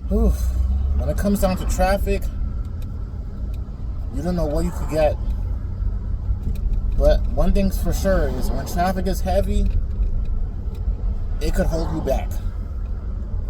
Whew. When it comes down to traffic, you don't know what you could get. But one thing's for sure is when traffic is heavy, it could hold you back.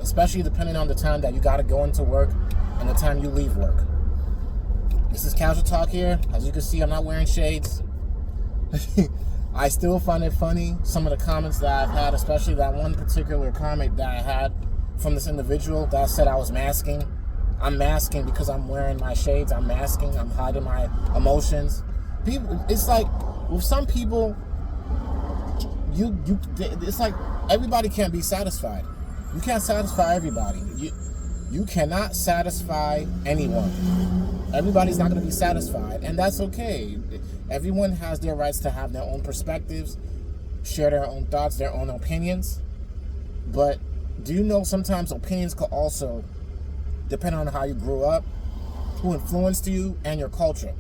Especially depending on the time that you got to go into work and the time you leave work. This is Casual Talk here. As you can see, I'm not wearing shades. I still find it funny, some of the comments that I've had, especially that one particular comment that I had from this individual that said I was masking. I'm masking because I'm wearing my shades. I'm masking. I'm hiding my emotions. People, it's like with some people, it's like everybody can't be satisfied. You can't satisfy everybody. You cannot satisfy anyone. Everybody's not going to be satisfied, and that's okay. Everyone has their rights to have their own perspectives, share their own thoughts, their own opinions. But do you know sometimes opinions could also depend on how you grew up, who influenced you, and your culture.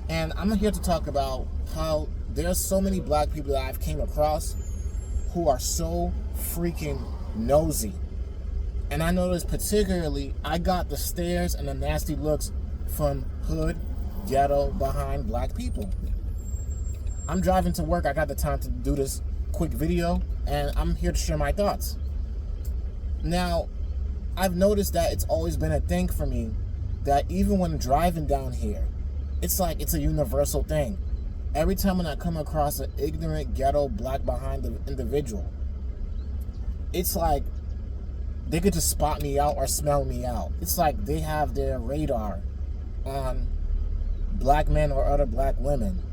And I'm here to talk about how there's so many black people that I've came across who are so freaking nosy. And I noticed particularly, I got the stares and the nasty looks from hood, ghetto, behind black people. I'm driving to work. I got the time to do this quick video, and I'm here to share my thoughts. Now, I've noticed that it's always been a thing for me that even when driving down here, it's like it's a universal thing. Every time when I come across an ignorant, ghetto, black behind individual, it's like they could just spot me out or smell me out. It's like they have their radar on black men or other black women.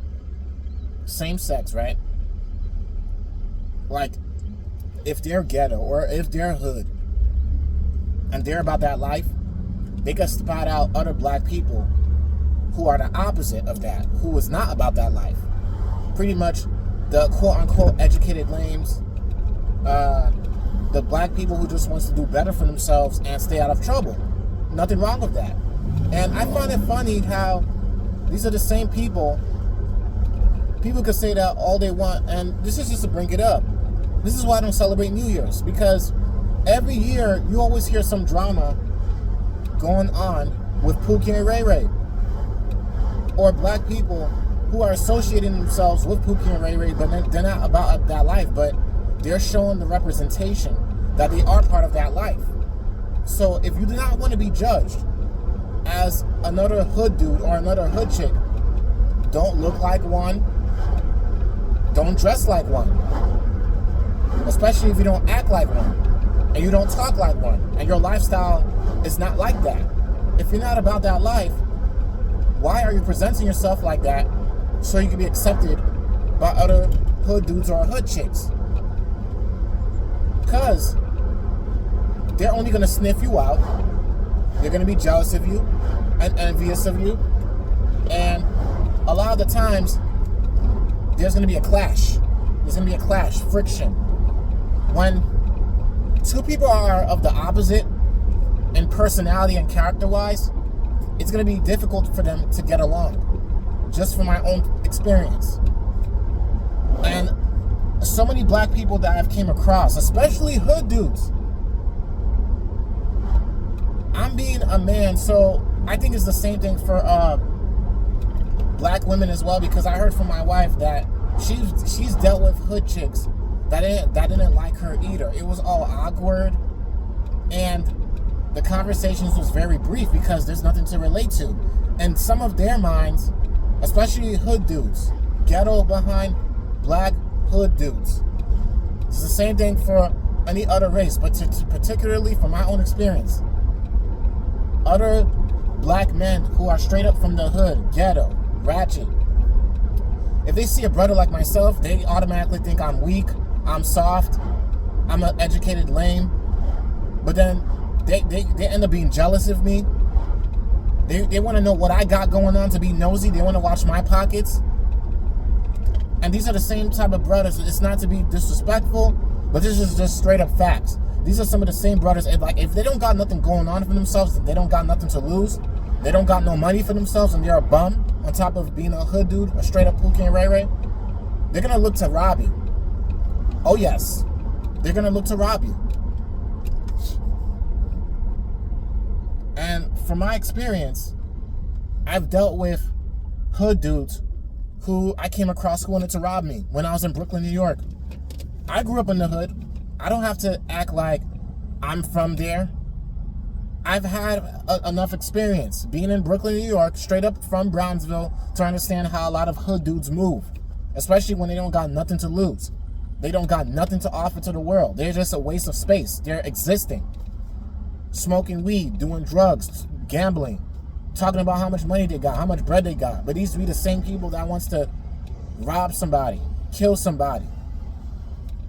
Same sex, right? Like, if they're ghetto or if they're hood and they're about that life, they can spot out other black people who are the opposite of that, who is not about that life. Pretty much the quote-unquote educated lames, the black people who just wants to do better for themselves and stay out of trouble. Nothing wrong with that. And I find it funny how these are the same people. People could say that all they want, and this is just to bring it up. This is why I don't celebrate New Year's, because every year you always hear some drama going on with Pookie and Ray Ray, or black people who are associating themselves with Pookie and Ray Ray, but they're not about that life, but they're showing the representation that they are part of that life. So if you do not want to be judged as another hood dude or another hood chick, don't look like one, don't dress like one, especially if you don't act like one and you don't talk like one and your lifestyle is not like that. If you're not about that life, why are you presenting yourself like that so you can be accepted by other hood dudes or hood chicks? Because they're only going to sniff you out. They're going to be jealous of you and envious of you. And a lot of the times, there's going to be a clash. There's going to be a clash, friction. When two people are of the opposite in personality and character-wise, it's going to be difficult for them to get along, just from my own experience. And so many black people that I've came across, especially hood dudes. I'm being a man, so I think it's the same thing for black women as well, because I heard from my wife that she's dealt with hood chicks that didn't like her either. It was all awkward, and the conversations was very brief because there's nothing to relate to. And some of their minds, especially hood dudes, ghetto behind black hood dudes. It's the same thing for any other race, but particularly from my own experience. Other black men who are straight up from the hood, ghetto, ratchet, if they see a brother like myself, they automatically think I'm weak, I'm soft, I'm an educated lame. But then they end up being jealous of me. They want to know what I got going on, to be nosy. They want to watch my pockets. And these are the same type of brothers. It's not to be disrespectful, but this is just straight up facts. These are some of the same brothers. Like, if they don't got nothing going on for themselves, they don't got nothing to lose, they don't got no money for themselves, and they're a bum on top of being a hood dude, a straight up Pookie and Ray Ray, they're going to look to rob you. Oh yes, they're going to look to rob you. from my experience, I've dealt with hood dudes who I came across who wanted to rob me when I was in Brooklyn, New York. I grew up in the hood. I don't have to act like I'm from there. I've had enough experience being in Brooklyn, New York, straight up from Brownsville, to understand how a lot of hood dudes move, especially when they don't got nothing to lose. They don't got nothing to offer to the world. They're just a waste of space. They're existing, smoking weed, doing drugs, gambling, talking about how much money they got, how much bread they got. But these be the same people that wants to rob somebody, kill somebody,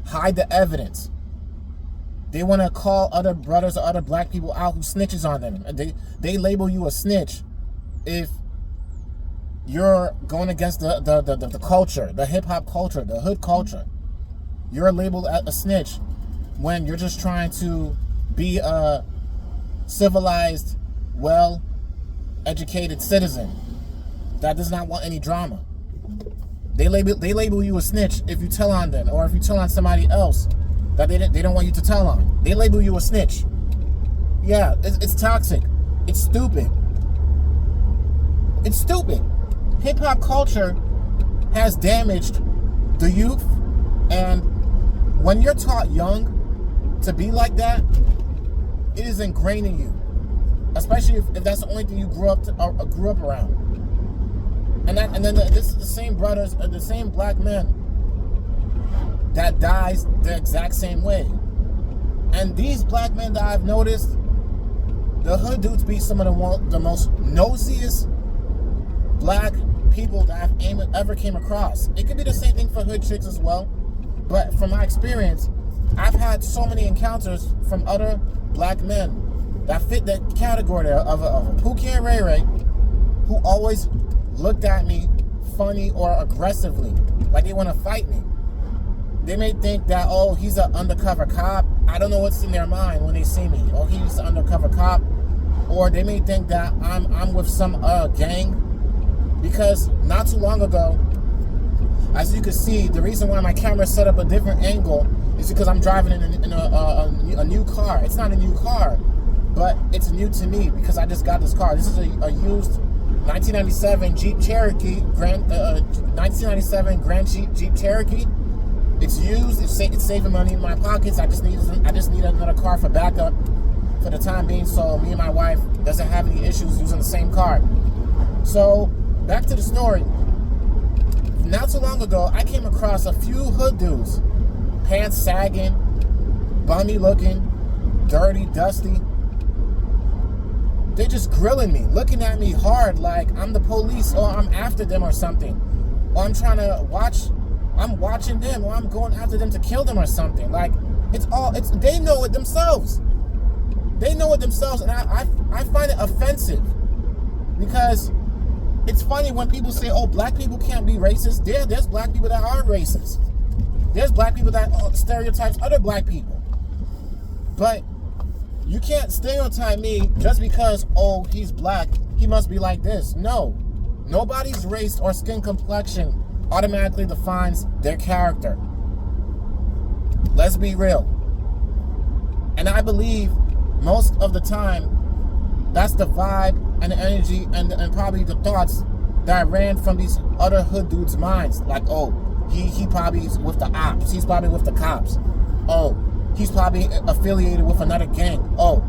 hide the evidence. They want to call other brothers or other black people out who snitches on them. They label you a snitch if you're going against the culture, the hip-hop culture, the hood culture. You're labeled a snitch when you're just trying to be a civilized, well-educated citizen that does not want any drama. They label you a snitch if you tell on them, or if you tell on somebody else that they don't want you to tell on. They label you a snitch. Yeah, it's toxic. It's stupid. It's stupid. Hip-hop culture has damaged the youth, and when you're taught young to be like that, it is ingrained in you, especially if that's the only thing you grew up around. And then this is the same brothers, the same black men that dies the exact same way. And these black men that I've noticed, the hood dudes be some of the most nosiest black people that I've ever came across. It could be the same thing for hood chicks as well, but from my experience, I've had so many encounters from other black men that fit the category of a Pookie and Ray Ray, who always looked at me funny or aggressively, like they want to fight me. They may think that, oh, he's an undercover cop. I don't know what's in their mind when they see me. Oh, he's an undercover cop. Or they may think that I'm with some gang. Because not too long ago, as you can see, the reason why my camera set up a different angle is because I'm driving in a new car. It's not a new car, but it's new to me because I just got this car. This is a used 1997 Jeep Cherokee, 1997 Grand Jeep Cherokee. It's used. It's saving money in my pockets. I just need another car for backup for the time being, so me and my wife doesn't have any issues using the same car. So back to the story. Not too long ago, I came across a few hood dudes, pants sagging, bummy looking, dirty, dusty. They just grilling me, looking at me hard like I'm the police or I'm after them or something, or I'm watching them, or I'm going after them to kill them or something. Like, they know it themselves. They know it themselves, and I find it offensive, because it's funny when people say, oh, black people can't be racist. There's black people that are racist. There's black people that stereotypes other black people. But you can't stereotype me just because, oh, he's black, he must be like this. No. Nobody's race or skin complexion automatically defines their character. Let's be real. And I believe most of the time that's the vibe and the energy and probably the thoughts that ran from these other hood dudes' minds. Like, oh, he probably is with the ops. He's probably with the cops. Oh, he's probably affiliated with another gang. Oh,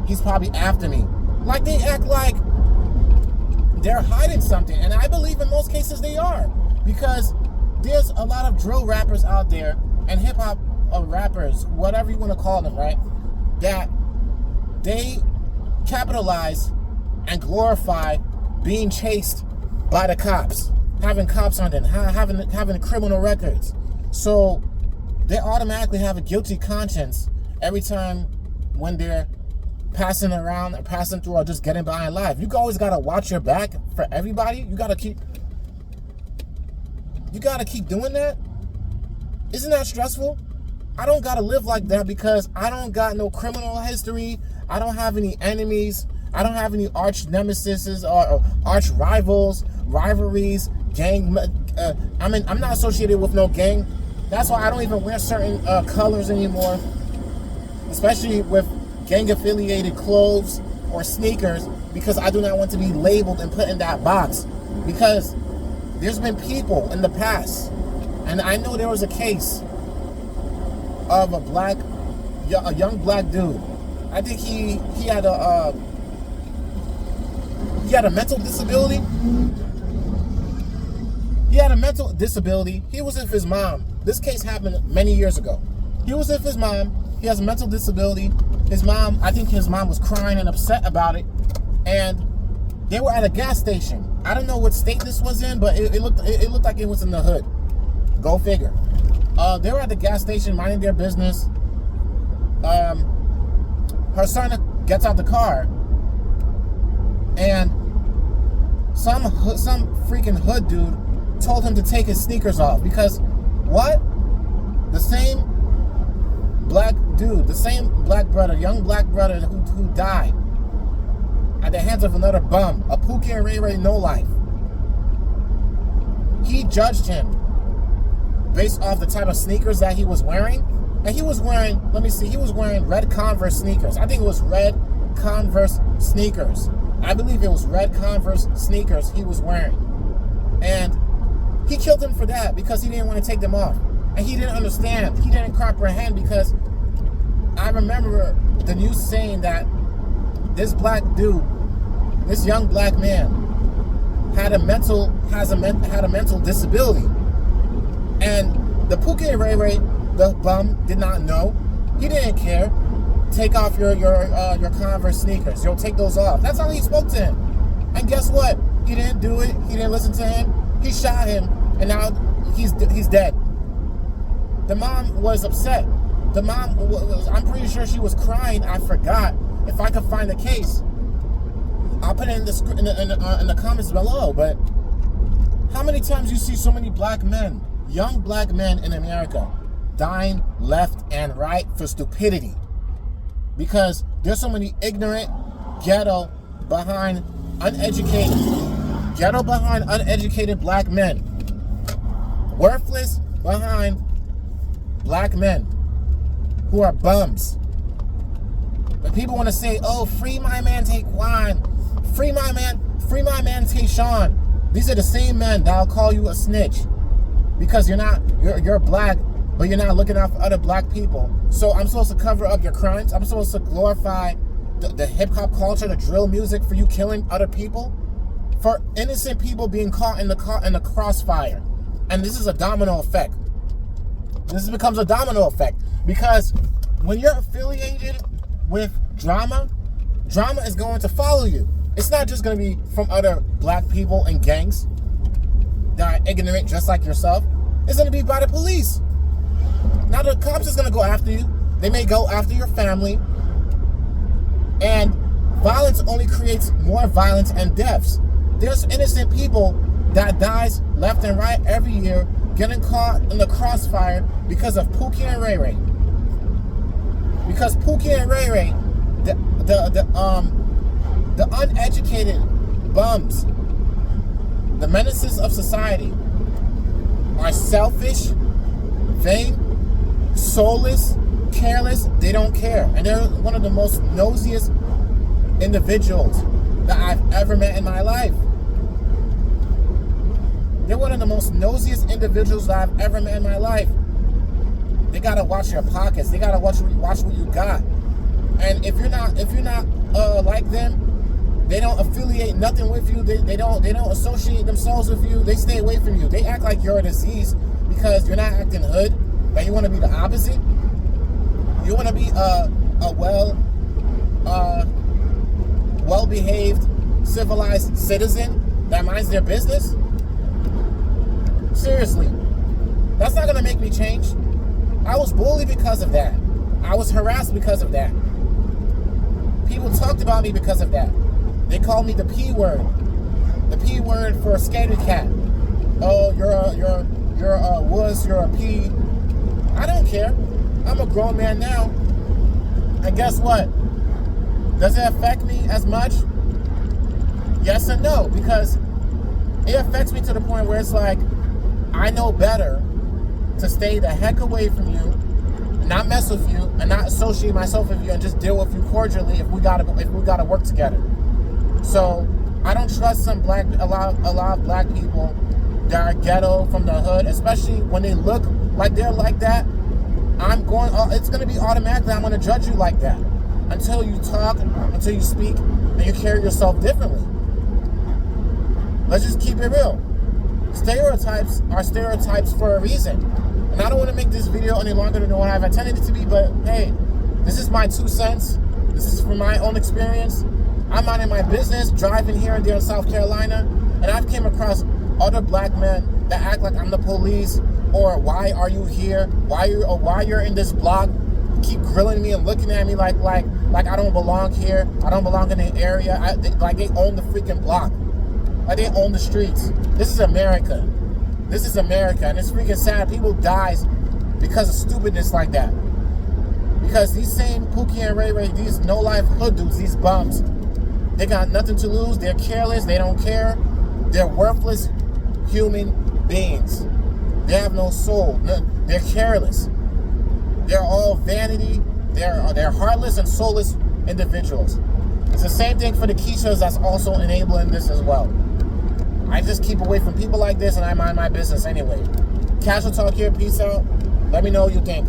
he's probably after me. Like, they act like they're hiding something. And I believe in most cases they are. Because there's a lot of drill rappers out there and hip-hop rappers, whatever you want to call them, right? That they capitalize and glorify being chased by the cops, having cops on them, having criminal records. So they automatically have a guilty conscience every time when they're passing around or passing through or just getting by in life. You always got to watch your back for everybody. You got to keep doing that? Isn't that stressful? I don't got to live like that because I don't got no criminal history. I don't have any enemies. I don't have any arch nemesis or arch rivals, rivalries, gang. I'm not associated with no gang. That's why I don't even wear certain colors anymore, especially with gang-affiliated clothes or sneakers because I do not want to be labeled and put in that box. Because there's been people in the past, and I know there was a case of a young black dude. I think he had a mental disability. He had a mental disability. He was with his mom. This case happened many years ago. He was with his mom. He has a mental disability. His mom, I think his mom was crying and upset about it. And they were at a gas station. I don't know what state this was in, but it looked like it was in the hood. Go figure. They were at the gas station minding their business. Her son gets out the car, and some freaking hood dude told him to take his sneakers off because what? The same black dude, the same black brother, young black brother who died at the hands of another bum, a Pookie and Ray Ray no life. He judged him based off the type of sneakers that he was wearing. And he was wearing, he was wearing red Converse sneakers. I think it was red Converse sneakers. I believe it was red Converse sneakers he was wearing. And he killed him for that because he didn't want to take them off. And he didn't understand. He didn't comprehend because I remember the news saying that this black dude, this young black man, had a mental disability. And the Pookie Ray Ray, the bum, did not know. He didn't care. Take off your Converse sneakers. Yo, take those off. That's how he spoke to him. And guess what? He didn't do it. He didn't listen to him. He shot him, and now he's dead. The mom was upset. The mom was, I'm pretty sure she was crying. I forgot. If I could find the case, I'll put it in the comments below. But how many times you see so many black men, young black men in America, dying left and right for stupidity? Because there's so many ignorant, ghetto behind uneducated black men, worthless behind black men who are bums. But people want to say, "Oh, free my man Taquan, free my man Tayshawn." These are the same men that'll call you a snitch because you're black, but you're not looking out for other black people. So I'm supposed to cover up your crimes. I'm supposed to glorify the hip-hop culture, the drill music for you killing other people, for innocent people being caught in the crossfire. And this is a domino effect. This becomes a domino effect because when you're affiliated with drama is going to follow you. It's not just going to be from other black people and gangs that are ignorant just like yourself. It's going to be by the police. Now the cops is going to go after you. They may go after your family. And violence only creates more violence and deaths. There's innocent people that dies left and right every year getting caught in the crossfire because of Pookie and Ray Ray. Because Pookie and Ray Ray, the uneducated bums, the menaces of society, are selfish, vain, soulless, careless. They don't care. And they're one of the most nosiest individuals that I've ever met in my life. They're one of the most nosiest individuals that I've ever met in my life. They gotta watch your pockets. They gotta watch what you got. And if you're not like them, they don't affiliate nothing with you. They don't associate themselves with you. They stay away from you. They act like you're a disease because you're not acting hood. But you want to be the opposite. You want to be a well-behaved, civilized citizen that minds their business. Seriously, that's not gonna make me change. I was bullied because of that. I was harassed because of that. People talked about me because of that. They called me the P word. The P word for a scaredy cat. Oh, you're a wuss, you're a P. I don't care. I'm a grown man now. And guess what? Does it affect me as much? Yes and no, because it affects me to the point where it's like, I know better to stay the heck away from you, not mess with you and not associate myself with you and just deal with you cordially if we gotta work together. So I don't trust a lot of black people that are ghetto from the hood, especially when they look like they're like that. It's gonna be automatically I'm gonna judge you like that until you talk, until you speak, and you carry yourself differently. Let's just keep it real. Stereotypes are stereotypes for a reason. And I don't want to make this video any longer than what I've intended it to be, but hey, this is my 2 cents. This is from my own experience. I'm minding my business, driving here and there in South Carolina, and I've came across other black men that act like I'm the police, or why are you here? Why you're in this block? Keep grilling me and looking at me like I don't belong here. I don't belong in the area. Like they own the freaking block. Like they own the streets. This is America. This is America, and it's freaking sad. People dies because of stupidness like that. Because these same Pookie and Ray Ray, these no-life hood dudes, these bums, they got nothing to lose. They're careless. They don't care. They're worthless human beings. They have no soul. They're careless. They're all vanity. They're heartless and soulless individuals. It's the same thing for the Keishas that's also enabling this as well. I just keep away from people like this and I mind my business anyway. Casual talk here. Peace out. Let me know what you think.